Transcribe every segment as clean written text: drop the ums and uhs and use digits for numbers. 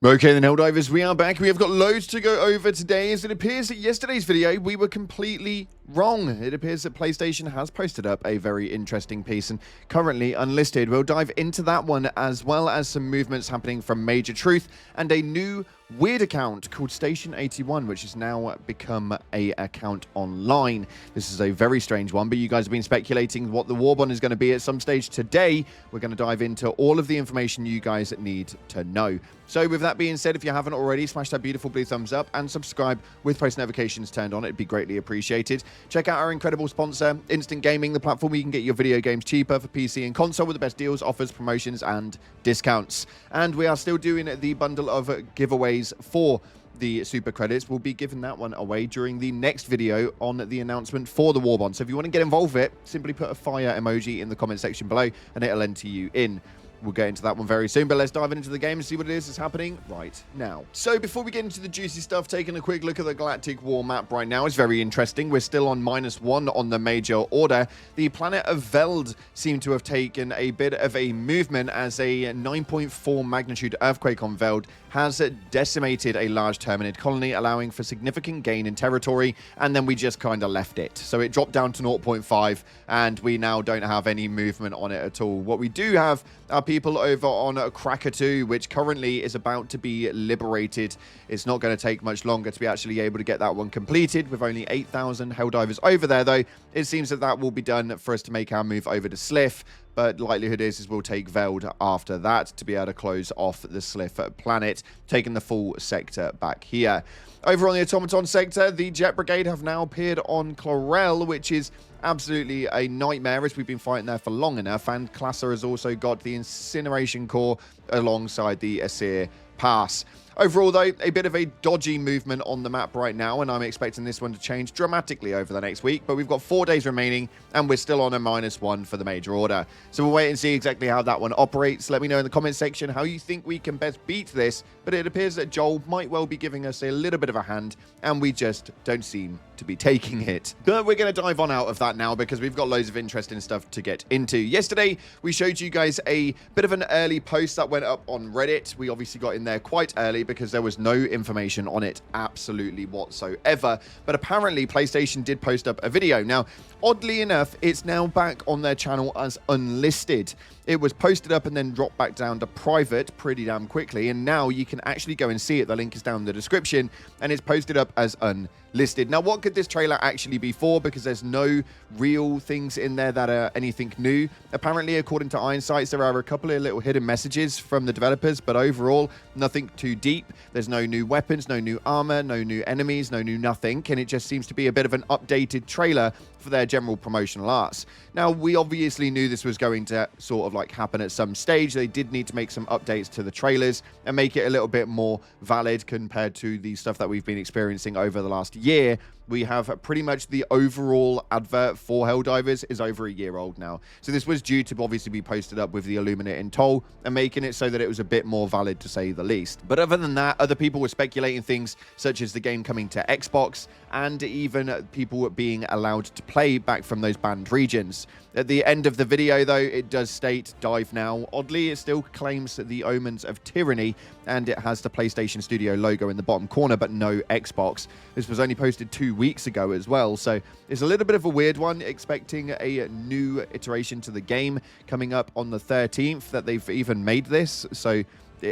Okay then, Helldivers, we are back. We have got loads to go over today, as it appears that yesterday's video we were completely wrong. It appears that PlayStation has posted up a very interesting piece and currently unlisted. We'll dive into that one, as well as some movements happening from Major Truth and a new weird account called Station 81, which has now become a account online. This is a very strange one, but you guys have been speculating what the Warbond is going to be at some stage today. We're going to dive into all of the information you guys need to know. So with that being said, if you haven't already, smash that beautiful blue thumbs up and subscribe with post notifications turned on. It'd be greatly appreciated. Check out our incredible sponsor, Instant Gaming, the platform where you can get your video games cheaper for PC and console with the best deals, offers, promotions, and discounts. And we are still doing the bundle of giveaways for the super credits. We'll be giving that one away during the next video on the announcement for the Warbond. So if you want to get involved with it, simply put a fire emoji in the comment section below and it'll enter you in. We'll get into that one very soon, but let's dive into the game and see what it is that's happening right now. So before we get into the juicy stuff, taking a quick look at the Galactic War map right now is very interesting. We're still on -1 on the major order. The planet of Veld seemed to have taken a bit of a movement, as a 9.4 magnitude earthquake on Veld has decimated a large Terminid colony, allowing for significant gain in territory, and then we just kind of left it. So it dropped down to 0.5, and we now don't have any movement on it at all. What we do have are people over on Krakatoa, which currently is about to be liberated. It's not going to take much longer to be actually able to get that one completed, with only 8,000 Helldivers over there, though. It seems that that will be done for us to make our move over to Sliff, but likelihood is we'll take Veld after that to be able to close off the Sliff planet, taking the full sector back here. Over on the Automaton sector, the Jet Brigade have now appeared on Chlorel, which is absolutely a nightmare, as we've been fighting there for long enough. And Classer has also got the Incineration Core alongside the Asir Pass. Overall, though, a bit of a dodgy movement on the map right now, and I'm expecting this one to change dramatically over the next week. But we've got 4 days remaining, and we're still on a -1 for the major order. So we'll wait and see exactly how that one operates. Let me know in the comment section how you think we can best beat this. But it appears that Joel might well be giving us a little bit of a hand, and we just don't seem to be taking it. But we're going to dive on out of that now, because we've got loads of interesting stuff to get into. Yesterday, we showed you guys a bit of an early post that went up on Reddit. We obviously got in there quite early, because there was no information on it absolutely whatsoever. But apparently PlayStation did post up a video. Now, oddly enough, it's now back on their channel as unlisted. It was posted up and then dropped back down to private pretty damn quickly, and now you can actually go and see it. The link is down in the description, and it's posted up as unlisted. Now, what could this trailer actually be for? Because there's no real things in there that are anything new. Apparently, according to Ironsights, there are a couple of little hidden messages from the developers, but overall, nothing too deep. There's no new weapons, no new armor, no new enemies, no new nothing, and it just seems to be a bit of an updated trailer for their general promotional arts. Now, we obviously knew this was going to sort of like happen at some stage. They did need to make some updates to the trailers and make it a little bit more valid compared to the stuff that we've been experiencing over the last year. We have pretty much the overall advert for Helldivers is over a year old now. So this was due to obviously be posted up with the illuminate in tow and making it so that it was a bit more valid, to say the least. But other than that, other people were speculating things such as the game coming to Xbox, and even people being allowed to play back from those banned regions. At the end of the video, though, it does state dive now. Oddly, it still claims the omens of tyranny, and it has the PlayStation Studio logo in the bottom corner, but no Xbox. This was only posted 2 weeks ago as well, so it's a little bit of a weird one. Expecting a new iteration to the game coming up on the 13th, that they've even made this. So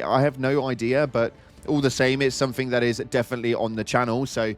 I have no idea, but all the same, it's something that is definitely on the channel. So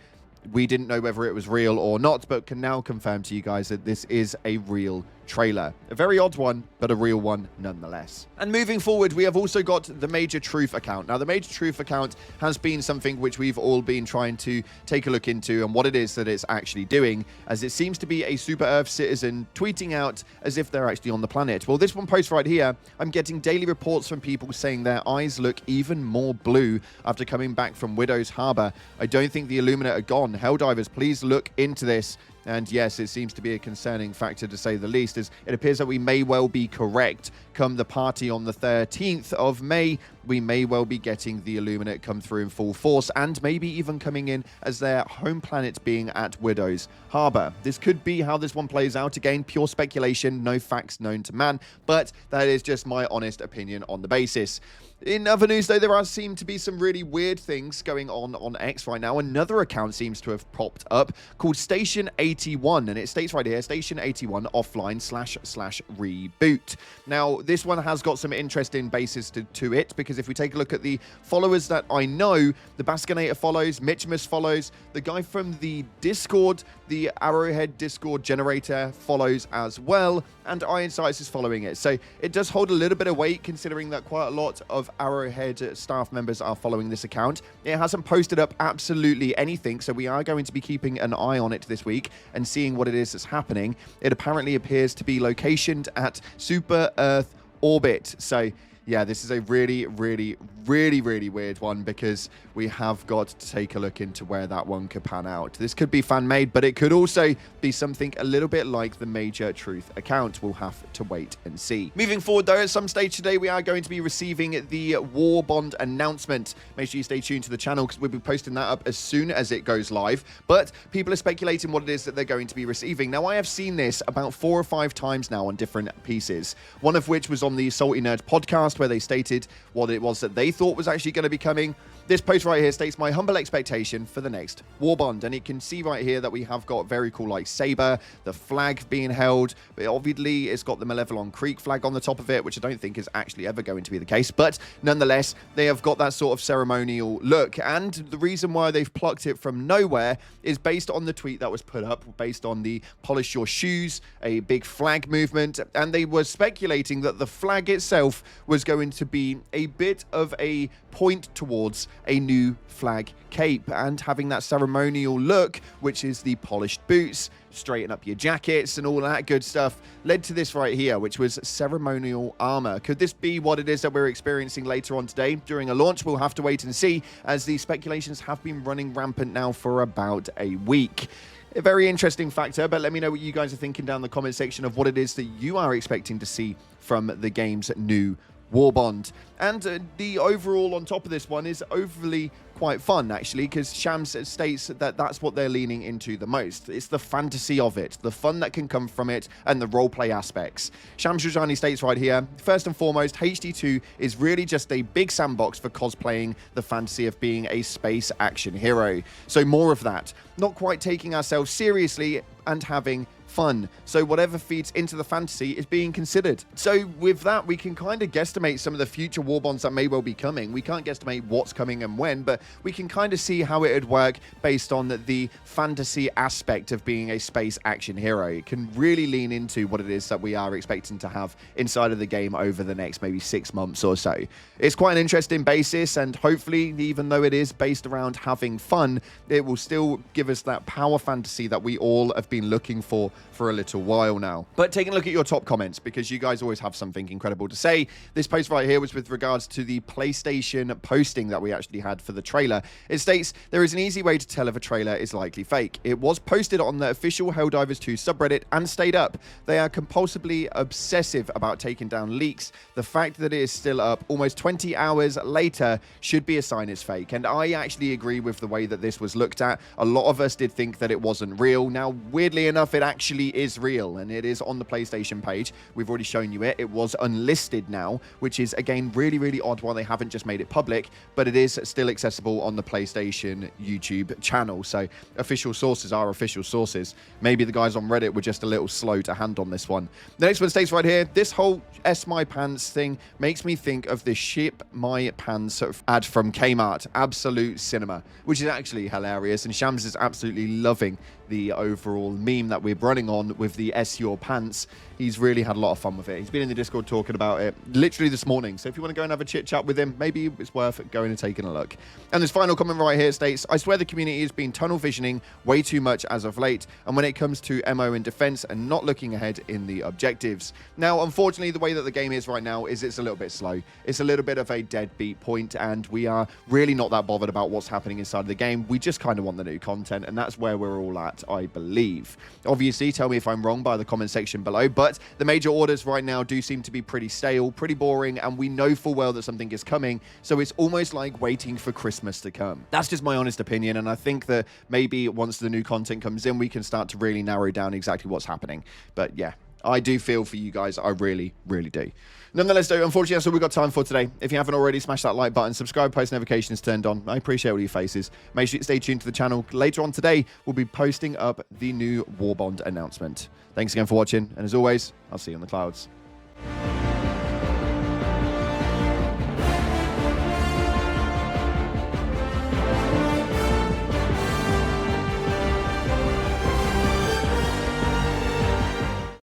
we didn't know whether it was real or not, but can now confirm to you guys that this is a real trailer. A very odd one, but a real one nonetheless. And moving forward, we have also got the Major Truth account. Now, the Major Truth account has been something which we've all been trying to take a look into, and what it is that it's actually doing, as it seems to be a super Earth citizen tweeting out as if they're actually on the planet. Well, this one post right here, I'm getting daily reports from people saying their eyes look even more blue after coming back from Widow's Harbor. I don't think the Illuminate are gone. Helldivers, please look into this. And yes, it seems to be a concerning factor, to say the least, as it appears that we may well be correct. Come the party on the 13th of May, we may well be getting the Illuminate come through in full force, and maybe even coming in as their home planet being at Widow's Harbor. This could be how this one plays out. Again, pure speculation, no facts known to man, but that is just my honest opinion on the basis. In other news, though, there seem to be some really weird things going on X right now. Another account seems to have popped up called Station 81, and it states right here, Station 81 offline / reboot. Now, this one has got some interesting basis to it, because if we take a look at the followers that I know, the Baskinator follows, Mitchimus follows, the guy from the Discord, the Arrowhead Discord generator follows as well, and Iron Sights is following it. So it does hold a little bit of weight, considering that quite a lot of Arrowhead staff members are following this account. It hasn't posted up absolutely anything, so we are going to be keeping an eye on it this week and seeing what it is that's happening. It apparently appears to be locationed at Super Earth orbit. So yeah, this is a really weird one, because we have got to take a look into where that one could pan out. This could be fan-made, but it could also be something a little bit like the Major Truth account. We'll have to wait and see. Moving forward, though, at some stage today, we are going to be receiving the Warbond announcement. Make sure you stay tuned to the channel, because we'll be posting that up as soon as it goes live. But people are speculating what it is that they're going to be receiving. Now, I have seen this about 4 or 5 times now on different pieces, one of which was on the Salty Nerd podcast, where they stated what it was that they thought was actually going to be coming. This post right here states my humble expectation for the next Warbond, and you can see right here that we have got very cool like saber, the flag being held, but obviously it's got the Malevelon Creek flag on the top of it, which I don't think is actually ever going to be the case, but nonetheless they have got that sort of ceremonial look. And the reason why they've plucked it from nowhere is based on the tweet that was put up, based on the polish your shoes, a big flag movement, and they were speculating that the flag itself was going to be a bit of a point towards a new flag cape and having that ceremonial look, which is the polished boots, straighten up your jackets and all that good stuff, led to this right here, which was ceremonial armor. Could this be what it is that we're experiencing later on today during a launch? We'll have to wait and see, as the speculations have been running rampant now for about a week. A very interesting factor, but let me know what you guys are thinking down in the comment section of what it is that you are expecting to see from the game's new Warbond. And the overall on top of this one is overly quite fun, actually, because Shams states that that's what they're leaning into the most. It's the fantasy of it, the fun that can come from it, and the roleplay aspects. Shams Rajani states right here, first and foremost, HD2 is really just a big sandbox for cosplaying the fantasy of being a space action hero. So more of that. Not quite taking ourselves seriously and having fun. So whatever feeds into the fantasy is being considered. So with that, we can kind of guesstimate some of the future Warbonds that may well be coming. We can't guesstimate what's coming and when, but we can kind of see how it would work based on the fantasy aspect of being a space action hero. It can really lean into what it is that we are expecting to have inside of the game over the next maybe 6 months or so. It's quite an interesting basis, and hopefully, even though it is based around having fun, it will still give us that power fantasy that we all have been looking for a little while now. But taking a look at your top comments, because you guys always have something incredible to say. This post right here was with regards to the PlayStation posting that we actually had for the trailer. It states, there is an easy way to tell if a trailer is likely fake. It was posted on the official Helldivers 2 subreddit and stayed up. They are compulsively obsessive about taking down leaks. The fact that it is still up almost 20 hours later should be a sign it's fake. And I actually agree with the way that this was looked at. A lot of us did think that it wasn't real. Now, weirdly enough, it actually is real, and it is on the PlayStation page. We've already shown you it. It was unlisted now, which is, again, really odd why they haven't just made it public, but it is still accessible on the PlayStation YouTube channel. So official sources are official sources. Maybe the guys on Reddit were just a little slow to hand on this one. The next one states right here, this whole S My Pants thing makes me think of the Ship My Pants ad from Kmart, Absolute Cinema, which is actually hilarious, and Shams is absolutely loving the overall meme that we're running on with the S Your Pants. He's really had a lot of fun with it. He's been in the Discord talking about it literally this morning. So if you want to go and have a chit chat with him, maybe it's worth going and taking a look. And this final comment right here states, I swear the community has been tunnel visioning way too much as of late, and when it comes to MO in defense and not looking ahead in the objectives. Now, unfortunately, the way that the game is right now is it's a little bit slow. It's a little bit of a deadbeat point, and we are really not that bothered about what's happening inside of the game. We just kind of want the new content, and that's where we're all at, I believe. Obviously, tell me if I'm wrong by the comment section below, but But the major orders right now do seem to be pretty stale, pretty boring, and we know full well that something is coming, so it's almost like waiting for Christmas to come. That's just my honest opinion, and I think that maybe once the new content comes in, we can start to really narrow down exactly what's happening. But yeah, I do feel for you guys. I really, really do. Nonetheless, though, unfortunately, that's all we've got time for today. If you haven't already, smash that like button, subscribe, post notifications turned on. I appreciate all your faces. Make sure you stay tuned to the channel. Later on today, we'll be posting up the new Warbond announcement. Thanks again for watching, and as always, I'll see you on the clouds.